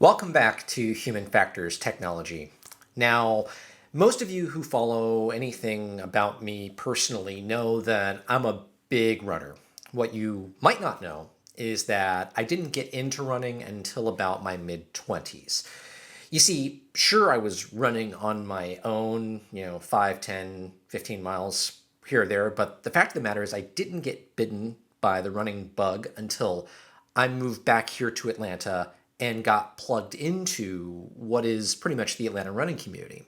Welcome back to Human Factors Technology. Now, most of you who follow anything about me personally know that I'm a big runner. What you might not know is that I didn't get into running until about my mid-20s. You see, sure, I was running on my own, 5, 10, 15 miles here or there, but the fact of the matter is I didn't get bitten by the running bug until I moved back here to Atlanta and got plugged into what is pretty much the Atlanta running community.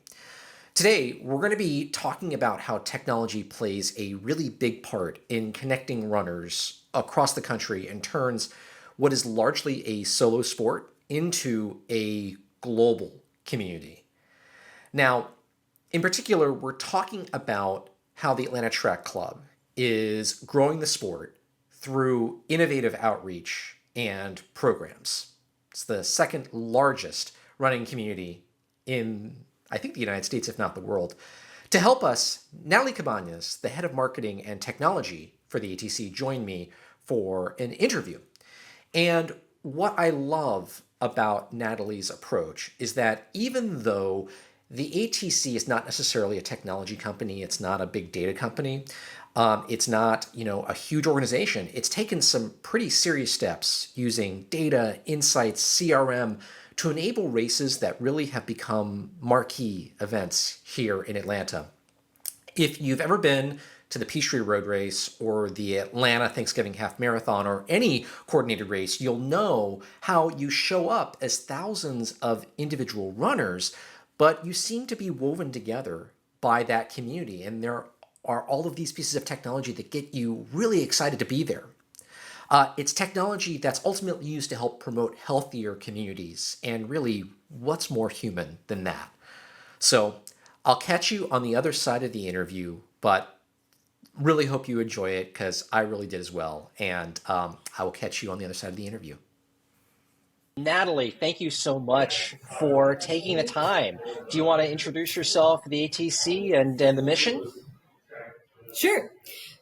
Today, we're going to be talking about how technology plays a really big part in connecting runners across the country and turns what is largely a solo sport into a global community. Now, in particular, we're talking about how the Atlanta Track Club is growing the sport through innovative outreach and programs. It's the second largest running community in, I think, the United States, if not the world. To help us, Natalie Cabanas, the head of marketing and technology for the ATC, joined me for an interview. And what I love about Natalie's approach is that even though the ATC is not necessarily a technology company, it's not a big data company, it's not, a huge organization. It's taken some pretty serious steps using data, insights, CRM to enable races that really have become marquee events here in Atlanta. If you've ever been to the Peachtree Road Race or the Atlanta Thanksgiving Half Marathon or any coordinated race, you'll know how you show up as thousands of individual runners, but you seem to be woven together by that community. And there are all of these pieces of technology that get you really excited to be there. It's technology that's ultimately used to help promote healthier communities. And really, what's more human than that? So I'll catch you on the other side of the interview, but really hope you enjoy it because I really did as well. And I will catch you on the other side of the interview. Natalie, thank you so much for taking the time. Do you want to introduce yourself, the ATC, and the mission? Sure.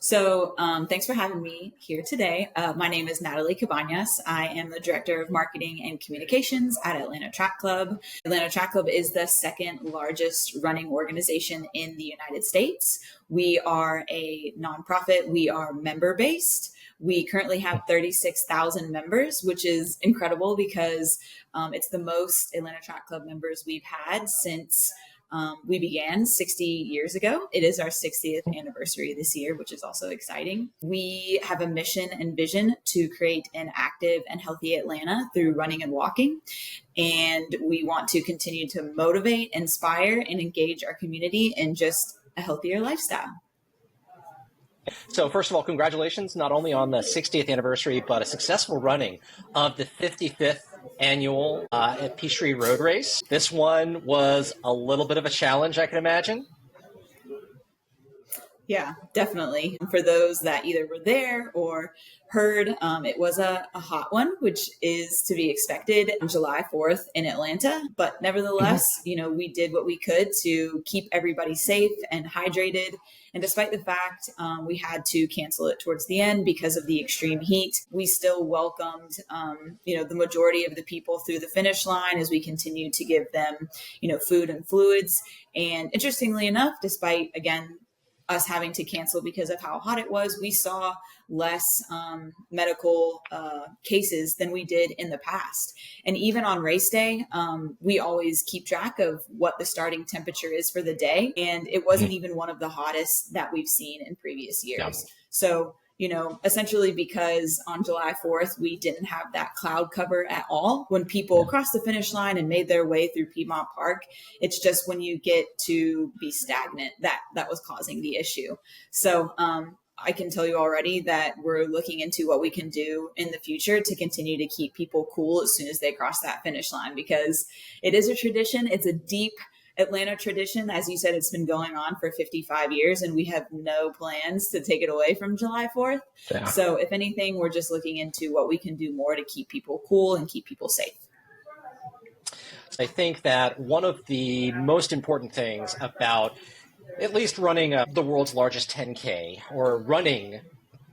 So thanks for having me here today. My name is Natalie Cabanas. I am the Director of Marketing and Communications at Atlanta Track Club. Atlanta Track Club is the second largest running organization in the United States. We are a nonprofit. We are member-based. We currently have 36,000 members, which is incredible because it's the most Atlanta Track Club members we've had since we began 60 years ago. It is our 60th anniversary this year, which is also exciting. We have a mission and vision to create an active and healthy Atlanta through running and walking. And we want to continue to motivate, inspire, and engage our community in just a healthier lifestyle. So first of all, congratulations not only on the 60th anniversary, but a successful running of the 55th annual Peachtree Road Race. This one was a little bit of a challenge, I can imagine. Yeah, definitely. For those that either were there or heard, it was a hot one, which is to be expected on July 4th in Atlanta. But nevertheless, we did what we could to keep everybody safe and hydrated. And despite the fact we had to cancel it towards the end because of the extreme heat, we still welcomed, the majority of the people through the finish line as we continued to give them, food and fluids. And interestingly enough, despite, again, us having to cancel because of how hot it was, we saw less medical cases than we did in the past. And even on race day, we always keep track of what the starting temperature is for the day. And it wasn't even one of the hottest that we've seen in previous years. Yeah. So, essentially because on July 4th, we didn't have that cloud cover at all. When people crossed the finish line and made their way through Piedmont Park, it's just when you get to be stagnant that was causing the issue. So I can tell you already that we're looking into what we can do in the future to continue to keep people cool as soon as they cross that finish line, because it is a tradition. It's a deep Atlanta tradition. As you said, it's been going on for 55 years and we have no plans to take it away from July 4th. Yeah. So if anything, we're just looking into what we can do more to keep people cool and keep people safe. I think that one of the most important things about at least running the world's largest 10K or running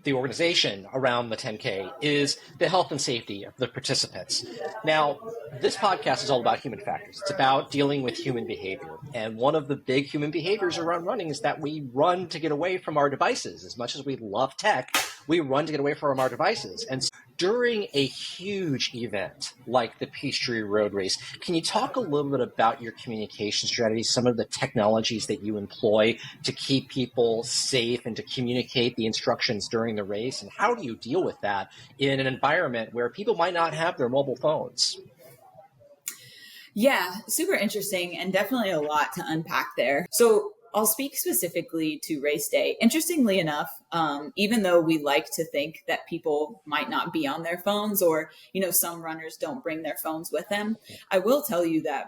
the organization around the 10K is the health and safety of the participants. Now, this podcast is all about human factors. It's about dealing with human behavior. And one of the big human behaviors around running is that we run to get away from our devices. As much as we love tech, we run to get away from our devices. And during a huge event like the Peachtree Road Race, can you talk a little bit about your communication strategies, some of the technologies that you employ to keep people safe and to communicate the instructions during the race? And how do you deal with that in an environment where people might not have their mobile phones? Yeah, super interesting and definitely a lot to unpack there. So I'll speak specifically to race day. Interestingly enough, even though we like to think that people might not be on their phones or, some runners don't bring their phones with them, I will tell you that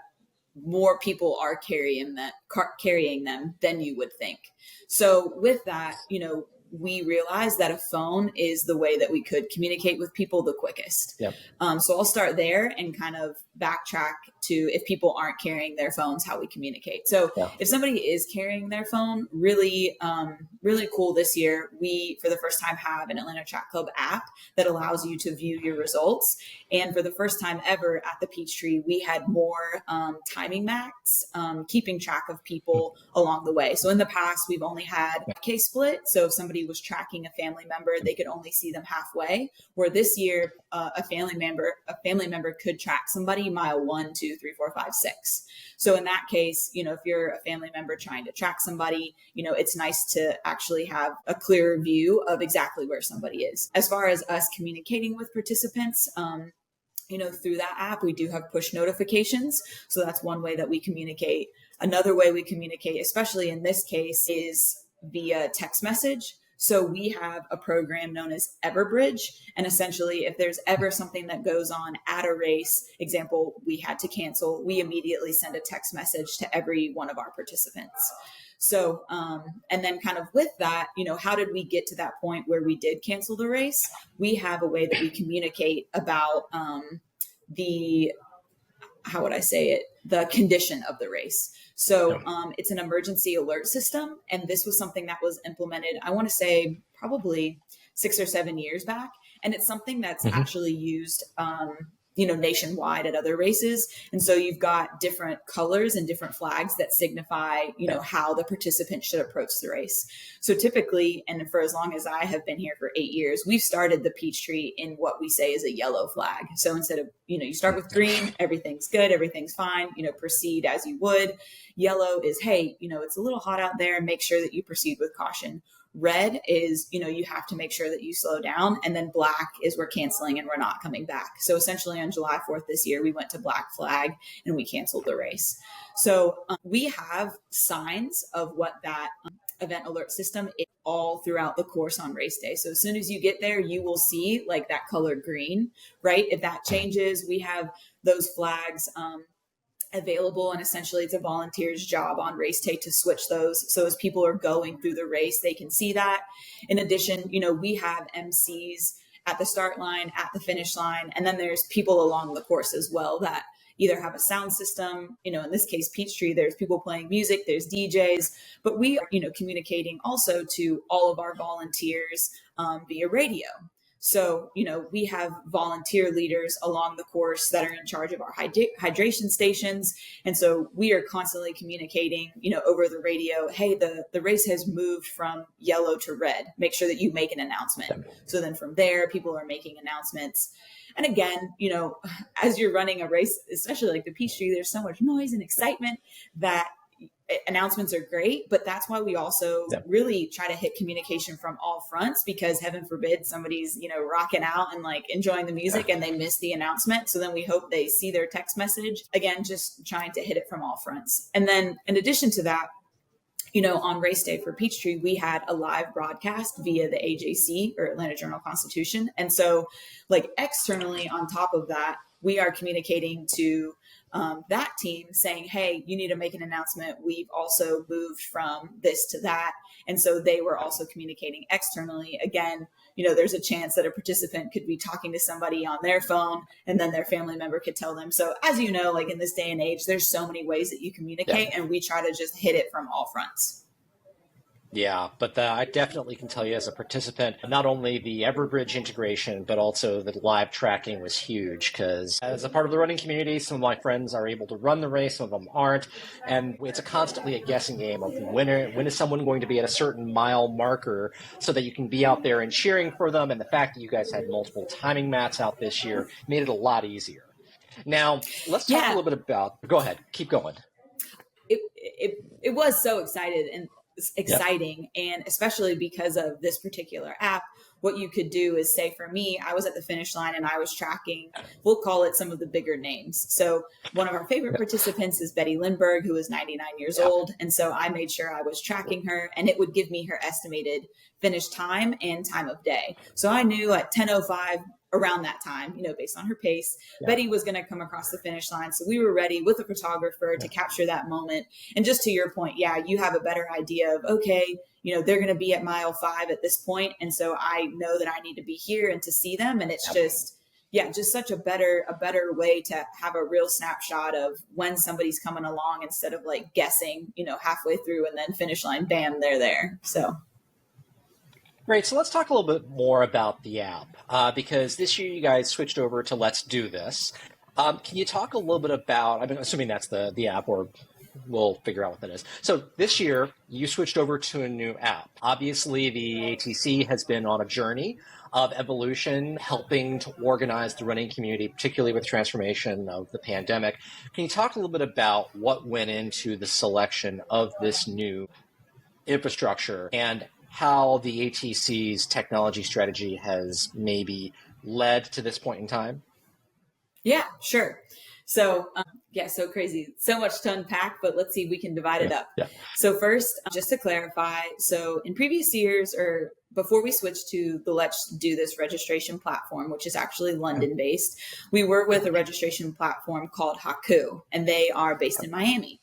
more people are carrying them than you would think. So with that, we realized that a phone is the way that we could communicate with people the quickest. Yep. So I'll start there and kind of backtrack to if people aren't carrying their phones, how we communicate. So if somebody is carrying their phone, really, really cool this year, we, for the first time, have an Atlanta Track Club app that allows you to view your results. And for the first time ever at the Peachtree, we had more timing max, keeping track of people along the way. So in the past, we've only had a case split. So if somebody was tracking a family member, they could only see them halfway. Where this year, a family member could track somebody mile 1, 2, 3, 4, 5, 6. So in that case, if you're a family member trying to track somebody, it's nice to actually have a clearer view of exactly where somebody is. As far as us communicating with participants, through that app, we do have push notifications. So that's one way that we communicate. Another way we communicate, especially in this case, is via text message. So we have a program known as Everbridge. And essentially, if there's ever something that goes on at a race, example, we had to cancel, we immediately send a text message to every one of our participants. So, and then kind of with that, how did we get to that point where we did cancel the race? We have a way that we communicate about the condition of the race. So it's an emergency alert system. And this was something that was implemented, I want to say probably 6 or 7 years back. And it's something that's actually used, nationwide at other races. And so you've got different colors and different flags that signify, how the participant should approach the race. So typically, and for as long as I have been here for 8 years, we've started the Peachtree in what we say is a yellow flag. So instead of, you start with green, everything's good, everything's fine, proceed as you would. Yellow is, hey, it's a little hot out there, and make sure that you proceed with caution. Red is, you have to make sure that you slow down. And then black is we're canceling and we're not coming back. So essentially on July 4th this year, we went to black flag and we canceled the race. So we have signs of what that event alert system is all throughout the course on race day. So as soon as you get there, you will see like that color green, right? If that changes, we have those flags available, and essentially it's a volunteer's job on race day to switch those. So as people are going through the race, they can see that. In addition, we have MCs at the start line, at the finish line, and then there's people along the course as well that either have a sound system, in this case, Peachtree, there's people playing music, there's DJs, but we are, communicating also to all of our volunteers via radio. So, we have volunteer leaders along the course that are in charge of our hydration stations. And so we are constantly communicating, over the radio, hey, the race has moved from yellow to red. Make sure that you make an announcement. So then from there, people are making announcements. And again, as you're running a race, especially like the Peachtree, there's so much noise and excitement that announcements are great, but that's why we also really try to hit communication from all fronts, because heaven forbid somebody's, rocking out and like enjoying the music and they miss the announcement. So then we hope they see their text message. Again, just trying to hit it from all fronts. And then in addition to that, on race day for Peachtree, we had a live broadcast via the AJC, or Atlanta Journal-Constitution. And so like externally on top of that, we are communicating to that team saying, hey, you need to make an announcement. We've also moved from this to that. And so they were also communicating externally. Again, there's a chance that a participant could be talking to somebody on their phone and then their family member could tell them. So as you know, like in this day and age, there's so many ways that you communicate, and we try to just hit it from all fronts. Yeah, but I definitely can tell you as a participant, not only the Everbridge integration, but also the live tracking was huge because as a part of the running community, some of my friends are able to run the race, some of them aren't. And it's constantly a guessing game of when is someone going to be at a certain mile marker so that you can be out there and cheering for them. And the fact that you guys had multiple timing mats out this year made it a lot easier. Now, let's talk a Yeah, little bit about, go ahead, keep going. it was so Yep. exciting, and especially because of this particular app. What you could do is, say, for me, I was at the finish line and I was tracking, we'll call it, some of the bigger names. So one of our favorite participants is Betty Lindbergh, who is 99 years Yeah. old, and so I made sure I was tracking her, and it would give me her estimated finish time and time of day. So I knew at 10:05, around that time, based on her pace, Yeah. Betty was going to come across the finish line. So we were ready with a photographer to capture that moment. And just to your point, yeah, you have a better idea of, okay, they're going to be at mile 5 at this point, and so I know that I need to be here and to see them. And it's just, yeah, just such a better way to have a real snapshot of when somebody's coming along, instead of like guessing, halfway through and then finish line, bam, they're there. So Great. So let's talk a little bit more about the app because this year you guys switched over to Let's Do This. Can you talk a little bit about, I'm assuming that's the app, or we'll figure out what that is. So this year you switched over to a new app. Obviously, the ATC has been on a journey of evolution, helping to organize the running community, particularly with transformation of the pandemic. Can you talk a little bit about what went into the selection of this new infrastructure and how the ATC's technology strategy has maybe led to this point in time? yeah, sure. So, yeah, so crazy. So much to unpack, but let's see if we can divide it Yeah, up. yeah, So, first, just to clarify, so in previous years, or before we switched to the Let's Do This registration platform, which is actually London based, we were with a registration platform called Haku, and they are based in Miami.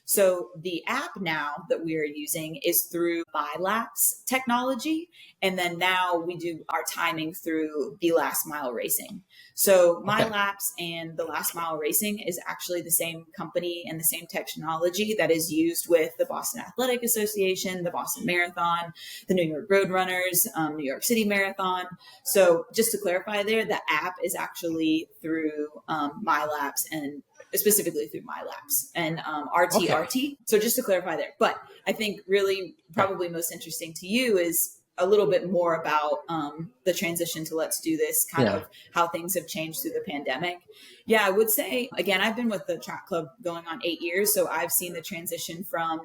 So the app now that we are using is through MyLapse technology. And then now we do our timing through the Last Mile Racing. So okay, MyLapse and the Last Mile Racing is actually the same company and the same technology that is used with the Boston Athletic Association, the Boston Marathon, the New York Road Runners, New York City Marathon. So just to clarify there, the app is actually through MyLapse, and specifically through MyLapse and okay, RTRT. So just to clarify there, but I think really right, probably most interesting to you is a little bit more about the transition to Let's Do This, kind yeah, of how things have changed through the pandemic. Yeah, I would say, again, I've been with the track club going on 8 years. So I've seen the transition from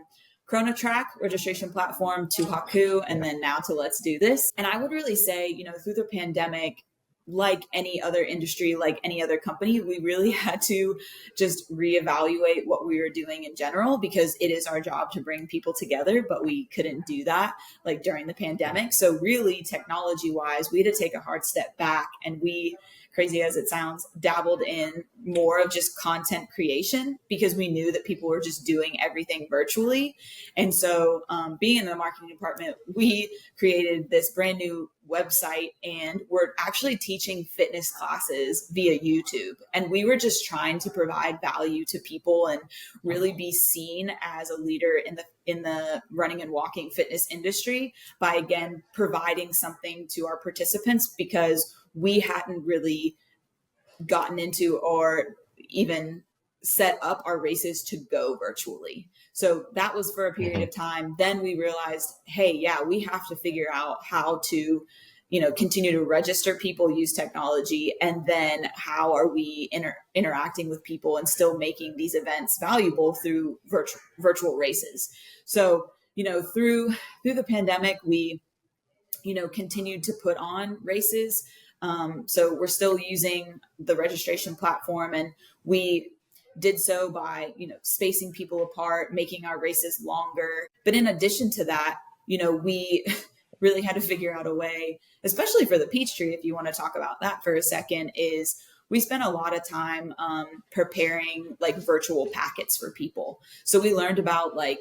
ChronoTrack registration platform to Haku, and yeah, then now to Let's Do This. And I would really say, through the pandemic, like any other industry, like any other company, we really had to just reevaluate what we were doing in general, because it is our job to bring people together, but we couldn't do that like during the pandemic. So really, technology wise, we had to take a hard step back, and we, crazy as it sounds, dabbled in more of just content creation, because we knew that people were just doing everything virtually. And so being in the marketing department, we created this brand new website, and we're actually teaching fitness classes via YouTube. And we were just trying to provide value to people and really be seen as a leader in the running and walking fitness industry by, again, providing something to our participants, because we hadn't really gotten into or even set up our races to go virtually. So that was for a period mhm, of time. Then we realized, hey, yeah, we have to figure out how to, continue to register people, use technology, and then how are we interacting with people and still making these events valuable through virtual races. So, through the pandemic, we continued to put on races. So we're still using the registration platform, and we did so by, spacing people apart, making our races longer. But in addition to that, we really had to figure out a way, especially for the Peachtree, if you want to talk about that for a second, is we spent a lot of time preparing like virtual packets for people. So we learned about like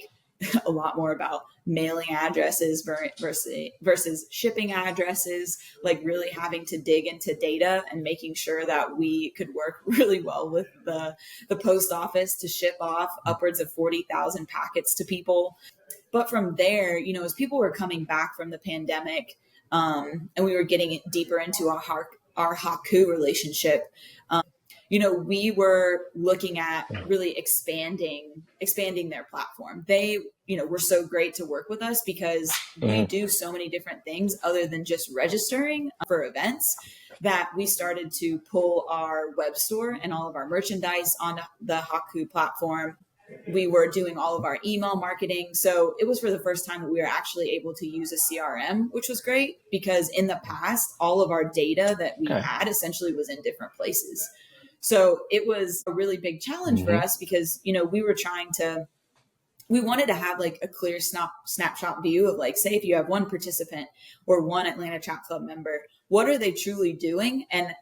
a lot more about mailing addresses versus shipping addresses, like really having to dig into data and making sure that we could work really well with the post office to ship off upwards of 40,000 packets to people. But from there, as people were coming back from the pandemic, and we were getting deeper into our Haku relationship, we were looking at really expanding their platform. They, were so great to work with us because we do so many different things other than just registering for events, that we started to pull our web store and all of our merchandise on the Haku platform. We were doing all of our email marketing. So it was for the first time that we were actually able to use a CRM, which was great because in the past, all of our data that we had essentially was in different places. So it was a really big challenge for us because, we wanted to have like a clear snapshot view of like, say, if you have one participant or one Atlanta Track Club member, what are they truly doing? And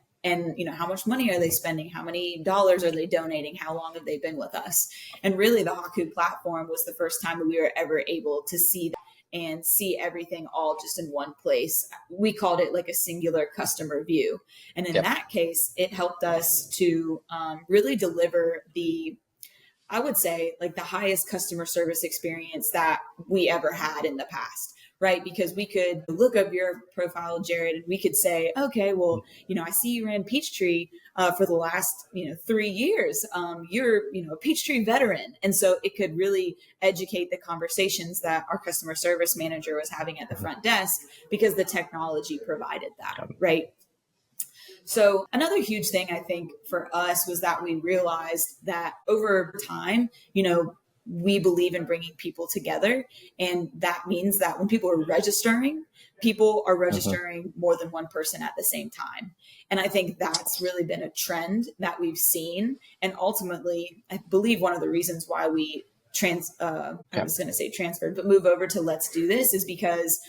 how much money are they spending? How many dollars are they donating? How long have they been with us? And really the Haku platform was the first time that we were ever able to see that and see everything all just in one place. We called it like a singular customer view. And in that case, it helped us to really deliver I would say, like the highest customer service experience that we ever had in the past, right? Because we could look up your profile, Jared, and we could say, okay, well, I see you ran Peachtree for the last, 3 years. You're, a Peachtree veteran. And so it could really educate the conversations that our customer service manager was having at the front desk because the technology provided that, right? So another huge thing I think for us was that we realized that over time, we believe in bringing people together. And that means that when people are registering more than one person at the same time. And I think that's really been a trend that we've seen. And ultimately, I believe one of the reasons why we transferred, but move over to Let's Do This is because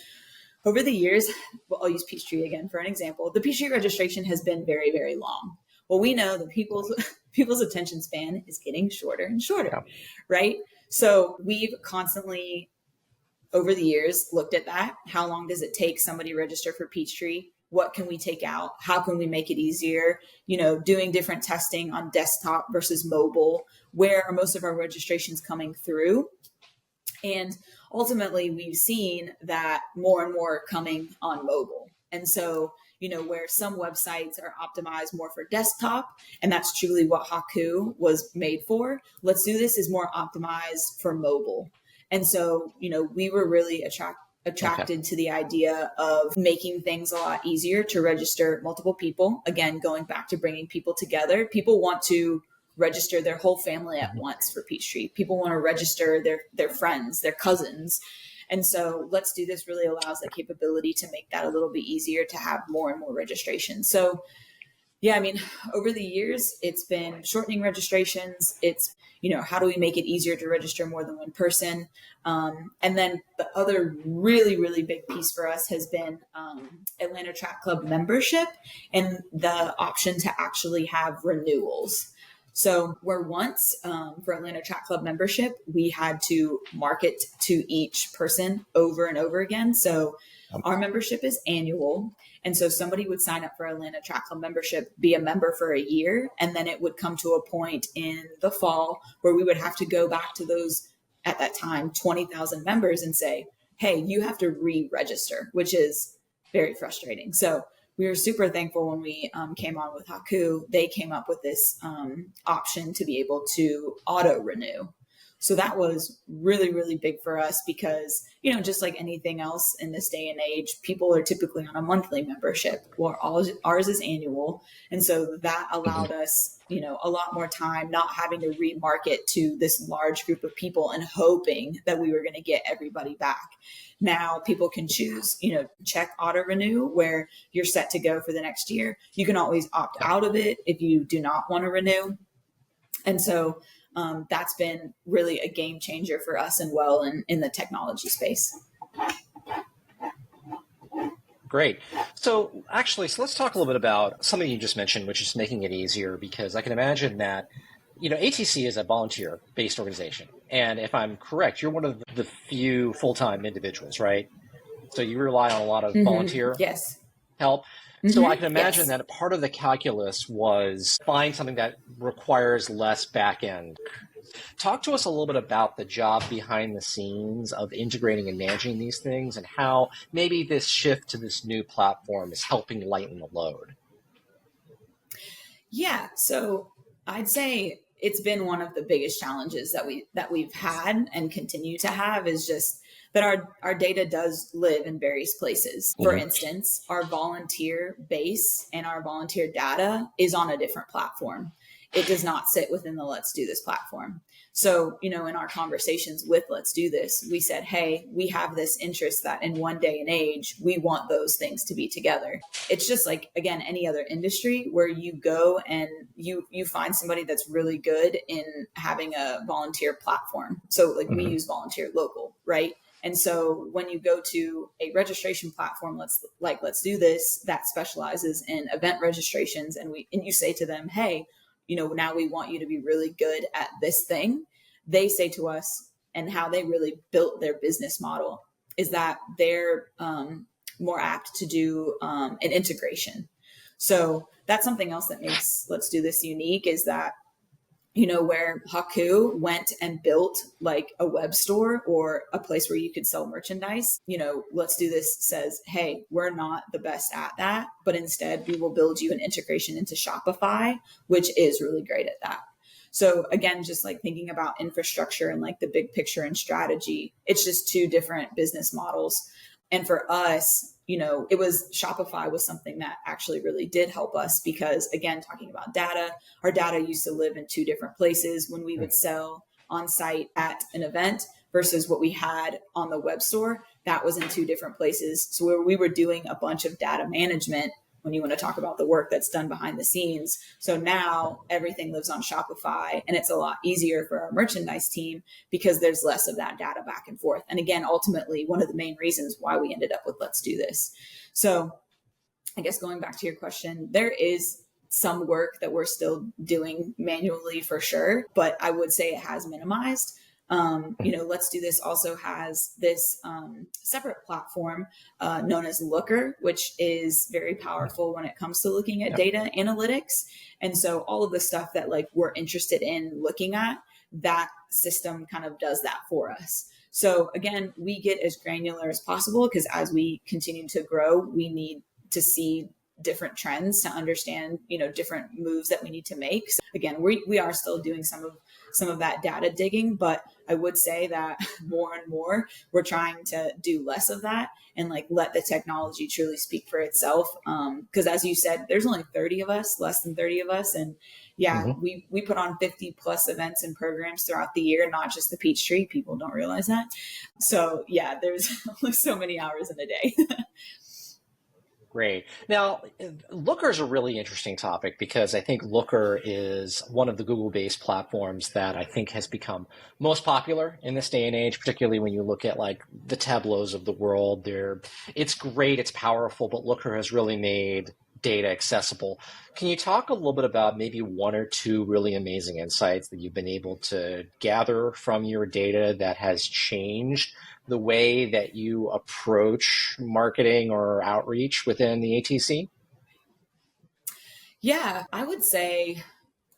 over the years, well, I'll use Peachtree again for an example. The Peachtree registration has been very, very long. Well, we know that people's attention span is getting shorter and shorter, right? So we've constantly, over the years, looked at that. How long does it take somebody to register for Peachtree? What can we take out? How can we make it easier? Doing different testing on desktop versus mobile. Where are most of our registrations coming through? And ultimately, we've seen that more and more are coming on mobile. And so, where some websites are optimized more for desktop, and that's truly what Haku was made for, Let's Do This is more optimized for mobile. And so, we were really attracted to the idea of making things a lot easier to register multiple people. Again, going back to bringing people together. People want to register their whole family at once for Peachtree. People want to register their friends, their cousins. And so Let's Do This really allows the capability to make that a little bit easier to have more and more registrations. So over the years, it's been shortening registrations. It's, how do we make it easier to register more than one person? And then the other really, really big piece for us has been Atlanta Track Club membership and the option to actually have renewals. So where once for Atlanta Track Club membership, we had to market to each person over and over again. So our membership is annual. And so somebody would sign up for Atlanta Track Club membership, be a member for a year, and then it would come to a point in the fall where we would have to go back to those, at that time, 20,000 members and say, hey, you have to re-register, which is very frustrating. So we were super thankful when we came on with Haku. They came up with this option to be able to auto renew. So that was really, really big for us because, just like anything else in this day and age, people are typically on a monthly membership, or ours is annual. And so that allowed us, a lot more time not having to remarket to this large group of people and hoping that we were going to get everybody back. Now people can choose, check auto renew where you're set to go for the next year. You can always opt out of it if you do not want to renew. And so that's been really a game changer for us and in the technology space. Great. So let's talk a little bit about something you just mentioned, which is making it easier, because I can imagine that, ATC is a volunteer-based organization. And if I'm correct, you're one of the few full-time individuals, right? So you rely on a lot of volunteer help. So I can imagine that part of the calculus was find something that requires less back-end Talk to us a little bit about the job behind the scenes of integrating and managing these things and how maybe this shift to this new platform is helping lighten the load. Yeah, so I'd say it's been one of the biggest challenges that we've had and continue to have is just that our data does live in various places. For Mm-hmm. instance, our volunteer base and our volunteer data is on a different platform. It does not sit within the Let's Do This platform. So, in our conversations with Let's Do This, we said, hey, we have this interest that in one day and age, we want those things to be together. It's just like, again, any other industry where you go and you find somebody that's really good in having a volunteer platform. So like we use Volunteer Local, right? And so when you go to a registration platform, let's do this, that specializes in event registrations, and you say to them, hey, now we want you to be really good at this thing. They say to us, and how they really built their business model is that they're more apt to do an integration. So that's something else that makes Let's Do This unique is that, where Haku went and built like a web store or a place where you could sell merchandise, Let's Do This says, hey, we're not the best at that, but instead we will build you an integration into Shopify, which is really great at that. So again, just like thinking about infrastructure and like the big picture and strategy, it's just two different business models. And for us, Shopify was something that actually really did help us because, again, talking about data, our data used to live in two different places when we would sell on site at an event versus what we had on the web store. That was in two different places. So where we were doing a bunch of data management when you want to talk about the work that's done behind the scenes. So now everything lives on Shopify, and it's a lot easier for our merchandise team because there's less of that data back and forth. And again, ultimately, one of the main reasons why we ended up with Let's Do This. So I guess going back to your question, there is some work that we're still doing manually for sure, but I would say it has minimized. Let's Do This also has this separate platform known as Looker, which is very powerful when it comes to looking at data analytics. And so all of the stuff that like we're interested in looking at, that system kind of does that for us. So again, we get as granular as possible because as we continue to grow, we need to see different trends to understand, different moves that we need to make. So again, we are still doing some of that data digging, but I would say that more and more we're trying to do less of that and like let the technology truly speak for itself. Because as you said, there's only 30 of us, less than 30 of us. And we put on 50 plus events and programs throughout the year, not just the Peachtree. People don't realize that. So yeah, there's only so many hours in a day. Great. Now, Looker is a really interesting topic because I think Looker is one of the Google-based platforms that I think has become most popular in this day and age, particularly when you look at like the Tableaus of the world. It's great, it's powerful, but Looker has really made data accessible. Can you talk a little bit about maybe one or two really amazing insights that you've been able to gather from your data that has changed the way that you approach marketing or outreach within the ATC? Yeah, I would say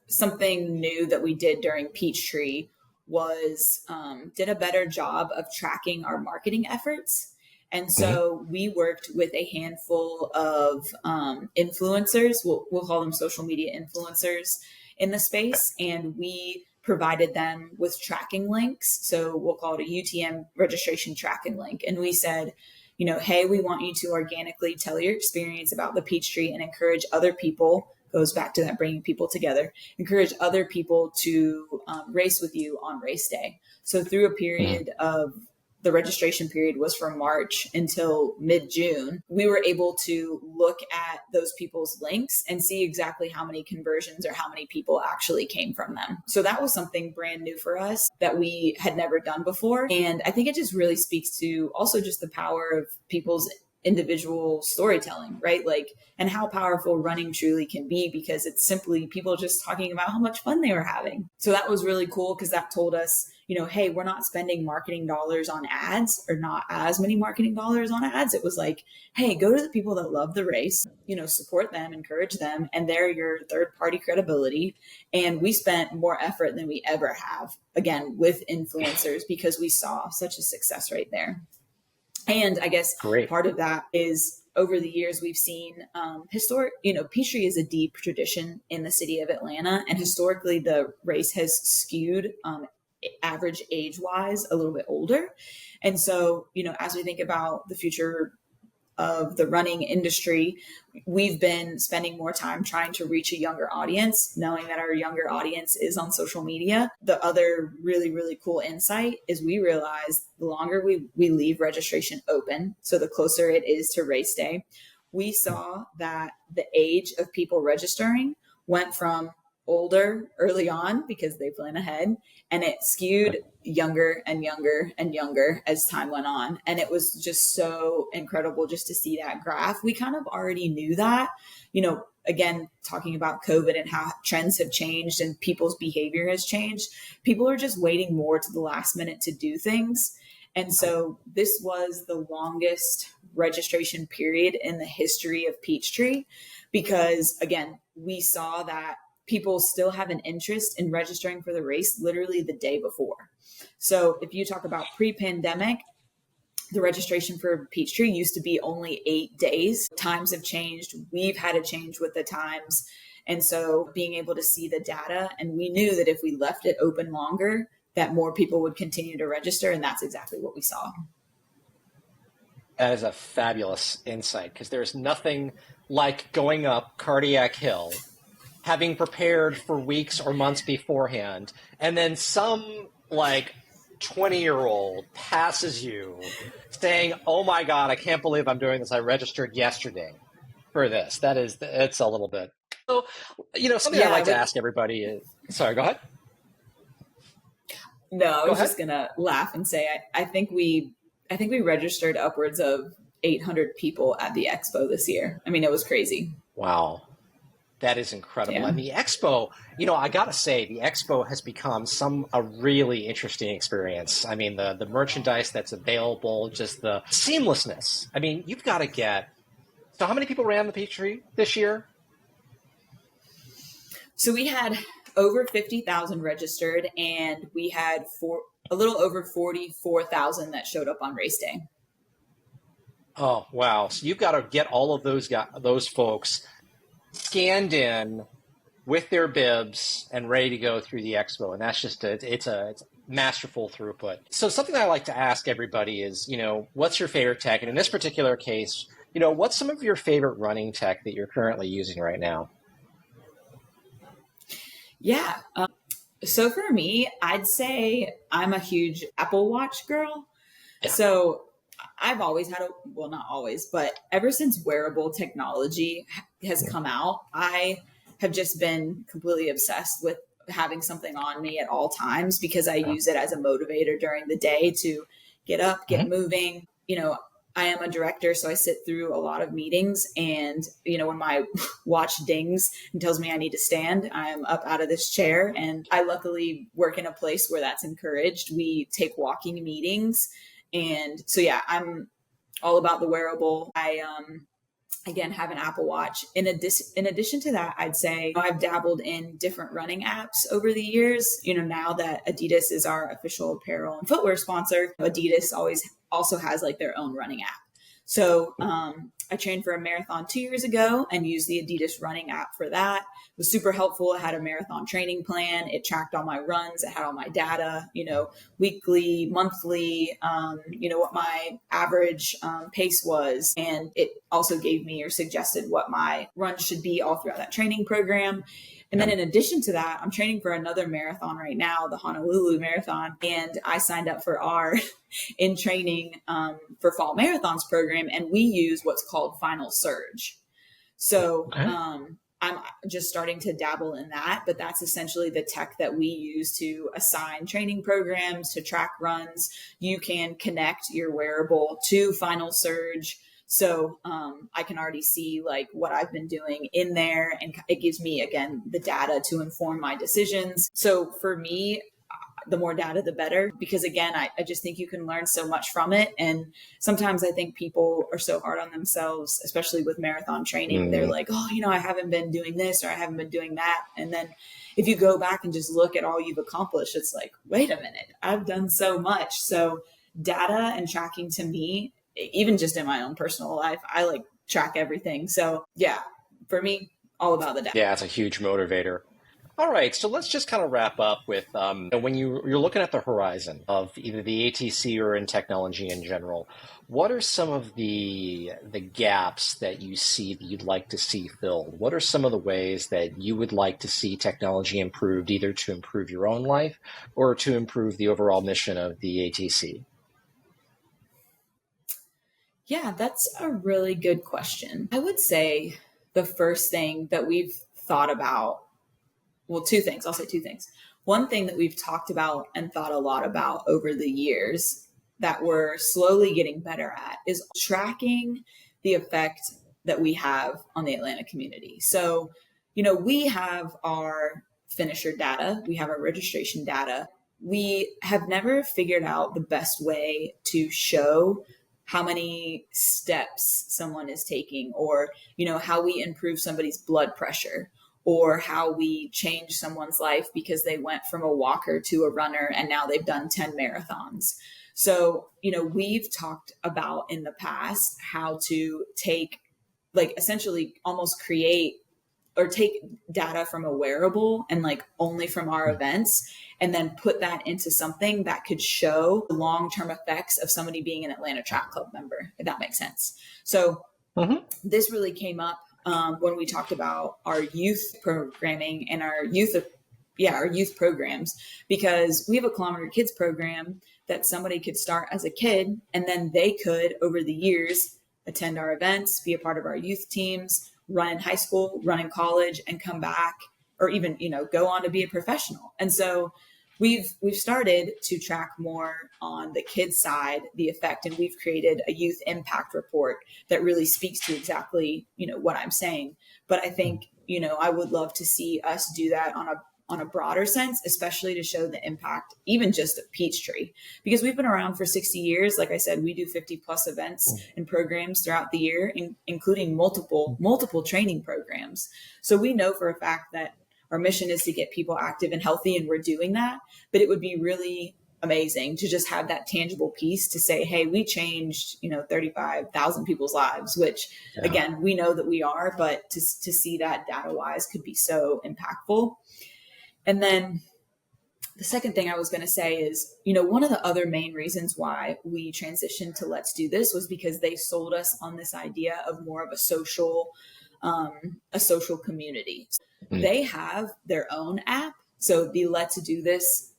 something new that we did during Peachtree was did a better job of tracking our marketing efforts. And so we worked with a handful of influencers, we'll call them social media influencers in the space, and we provided them with tracking links. So we'll call it a UTM registration tracking link. And we said, hey, we want you to organically tell your experience about the Peachtree and encourage other people, goes back to that bringing people together, encourage other people to race with you on race day. So through a period of the registration period was from March until mid-June, we were able to look at those people's links and see exactly how many conversions or how many people actually came from them. So that was something brand new for us that we had never done before. And I think it just really speaks to also just the power of people's individual storytelling, right? Like, and how powerful running truly can be because it's simply people just talking about how much fun they were having. So that was really cool because that told us, hey, we're not spending marketing dollars on ads, or not as many marketing dollars on ads. It was like, hey, go to the people that love the race, support them, encourage them, and they're your third party credibility. And we spent more effort than we ever have, again, with influencers, because we saw such a success rate there. And I guess Great. part of that is, over the years, we've seen historic, Peachtree is a deep tradition in the city of Atlanta. And historically, the race has skewed average age wise a little bit older. And so, as we think about the future of the running industry, we've been spending more time trying to reach a younger audience, knowing that our younger audience is on social media. The other really, really cool insight is we realize the longer we leave registration open, so the closer it is to race day, we saw that the age of people registering went from older early on because they plan ahead, and it skewed younger and younger and younger as time went on. And it was just so incredible just to see that graph. We kind of already knew that, again, talking about COVID and how trends have changed and people's behavior has changed. People are just waiting more to the last minute to do things. And so this was the longest registration period in the history of Peachtree, because again, we saw that people still have an interest in registering for the race literally the day before. So if you talk about pre-pandemic, the registration for Peachtree used to be only 8 days. Times have changed. We've had to change with the times. And so being able to see the data, and we knew that if we left it open longer, that more people would continue to register. And that's exactly what we saw. That is a fabulous insight, because there's nothing like going up Cardiac Hill, having prepared for weeks or months beforehand, and then some 20-year-old passes you saying, oh my God, I can't believe I'm doing this. I registered yesterday for this. It's a little bit. So, something I'd like to ask everybody is, sorry, go ahead. No, I was just going to laugh and say, I think we registered upwards of 800 people at the expo this year. I mean, it was crazy. Wow. That is incredible. Yeah. And the expo, I got to say, the expo has become a really interesting experience. I mean, the merchandise that's available, just the seamlessness. I mean, you've got to get, so how many people ran the Peachtree this year? So we had over 50,000 registered, and we had a little over 44,000 that showed up on race day. Oh, wow. So you've got to get all of those folks scanned in with their bibs and ready to go through the expo. And that's just it's a masterful throughput. So something I like to ask everybody is, what's your favorite tech? And in this particular case, what's some of your favorite running tech that you're currently using right now? Yeah. So for me, I'd say I'm a huge Apple Watch girl. Yeah. So I've always had well, not always, but ever since wearable technology has come out, I have just been completely obsessed with having something on me at all times, because I use it as a motivator during the day to get up, get moving. I am a director, so I sit through a lot of meetings, and, when my watch dings and tells me I need to stand, I'm up out of this chair. And I luckily work in a place where that's encouraged. We take walking meetings. And so, yeah, I'm all about the wearable. I, again, have an Apple Watch. In addition to that, I'd say I've dabbled in different running apps over the years. Now that Adidas is our official apparel and footwear sponsor, Adidas also has their own running app. So I trained for a marathon 2 years ago and used the Adidas running app for that. It was super helpful. It had a marathon training plan. It tracked all my runs. It had all my data, weekly, monthly, what my average pace was. And it also gave me or suggested what my runs should be all throughout that training program. And then in addition to that, I'm training for another marathon right now, the Honolulu Marathon. And I signed up for our in training for fall marathons program. And we use what's called Final Surge. So I'm just starting to dabble in that, but that's essentially the tech that we use to assign training programs, to track runs. You can connect your wearable to Final Surge. So I can already see what I've been doing in there, and it gives me, again, the data to inform my decisions. So for me, the more data, the better. Because again, I just think you can learn so much from it. And sometimes I think people are so hard on themselves, especially with marathon training. They're like, oh, I haven't been doing this or I haven't been doing that. And then if you go back and just look at all you've accomplished, it's like, wait a minute, I've done so much. So data and tracking to me, even just in my own personal life, I like track everything. So yeah, for me, all about the data. Yeah, it's a huge motivator. All right, so let's just kind of wrap up with when you're looking at the horizon of either the ATC or in technology in general, what are some of the gaps that you see that you'd like to see filled? What are some of the ways that you would like to see technology improved, either to improve your own life or to improve the overall mission of the ATC? Yeah, that's a really good question. I would say the first thing that we've thought about, well, two things. I'll say two things. One thing that we've talked about and thought a lot about over the years that we're slowly getting better at is tracking the effect that we have on the Atlanta community. So, we have our finisher data, we have our registration data. We have never figured out the best way to show how many steps someone is taking, or, how we improve somebody's blood pressure, or how we change someone's life because they went from a walker to a runner and now they've done 10 marathons. So, we've talked about in the past how to take, like, essentially almost create or take data from a wearable and like only from our events, and then put that into something that could show the long-term effects of somebody being an Atlanta Track Club member, if that makes sense. So this really came up when we talked about our youth programming and our youth programs, because we have a Kilometer Kids program that somebody could start as a kid, and then they could, over the years, attend our events, be a part of our youth teams, run in high school, run in college, and come back, or even, go on to be a professional. And so we've started to track more on the kids side, the effect, and we've created a youth impact report that really speaks to exactly, what I'm saying. But I think, I would love to see us do that on a broader sense, especially to show the impact, even just of Peachtree, because we've been around for 60 years. Like I said, we do 50 plus events and programs throughout the year, including multiple training programs. So we know for a fact that our mission is to get people active and healthy, and we're doing that. But it would be really amazing to just have that tangible piece to say, hey, we changed, 35,000 people's lives, which again, we know that we are, but to see that data wise could be so impactful. And then the second thing I was going to say is, one of the other main reasons why we transitioned to Let's Do This was because they sold us on this idea of more of a social community. They have their own app. So the Let's Do This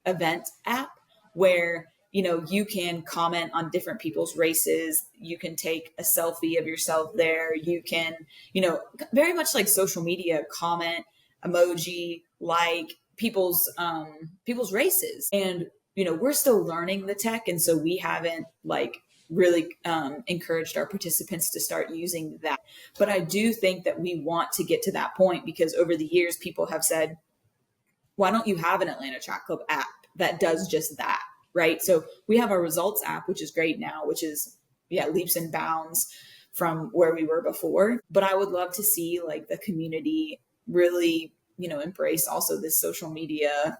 event app, where, you can comment on different people's races. You can take a selfie of yourself there. You can, very much like social media, comment, emoji, like people's races. And, we're still learning the tech. And so we haven't really encouraged our participants to start using that. But I do think that we want to get to that point, because over the years, people have said, why don't you have an Atlanta Track Club app that does just that? Right. So we have our results app, which is great now, which is leaps and bounds from where we were before. But I would love to see the community really, embrace also this social media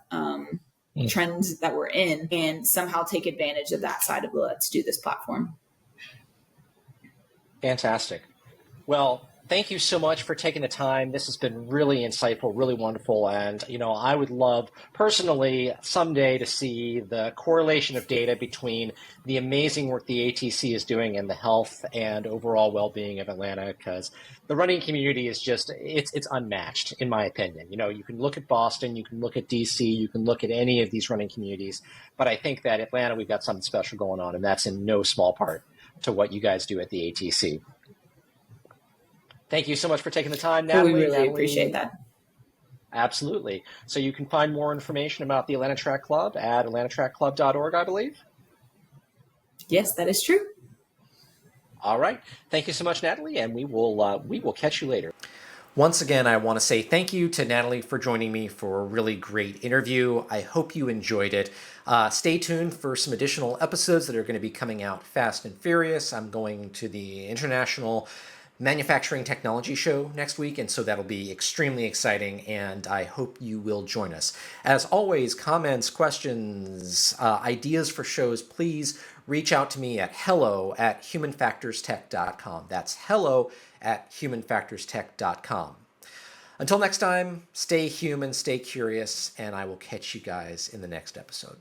trends that we're in, and somehow take advantage of that side of the Let's Do This platform. Fantastic. Well, thank you so much for taking the time. This has been really insightful, really wonderful. And, I would love personally someday to see the correlation of data between the amazing work the ATC is doing and the health and overall well-being of Atlanta, because the running community is just, it's unmatched, in my opinion. You can look at Boston, you can look at DC, you can look at any of these running communities. But I think that Atlanta, we've got something special going on, and that's in no small part to what you guys do at the ATC. Thank you so much for taking the time, Natalie. We really appreciate that. Absolutely. So you can find more information about the Atlanta Track Club at atlantatrackclub.org, I believe. Yes, that is true. All right. Thank you so much, Natalie, and we will catch you later. Once again, I want to say thank you to Natalie for joining me for a really great interview. I hope you enjoyed it. Stay tuned for some additional episodes that are going to be coming out fast and furious. I'm going to the International Manufacturing Technology Show next week, and so that'll be extremely exciting, and I hope you will join us. As always, comments, questions, ideas for shows, please reach out to me at hello@humanfactorstech.com. That's hello@humanfactorstech.com. Until next time, stay human, stay curious, and I will catch you guys in the next episode.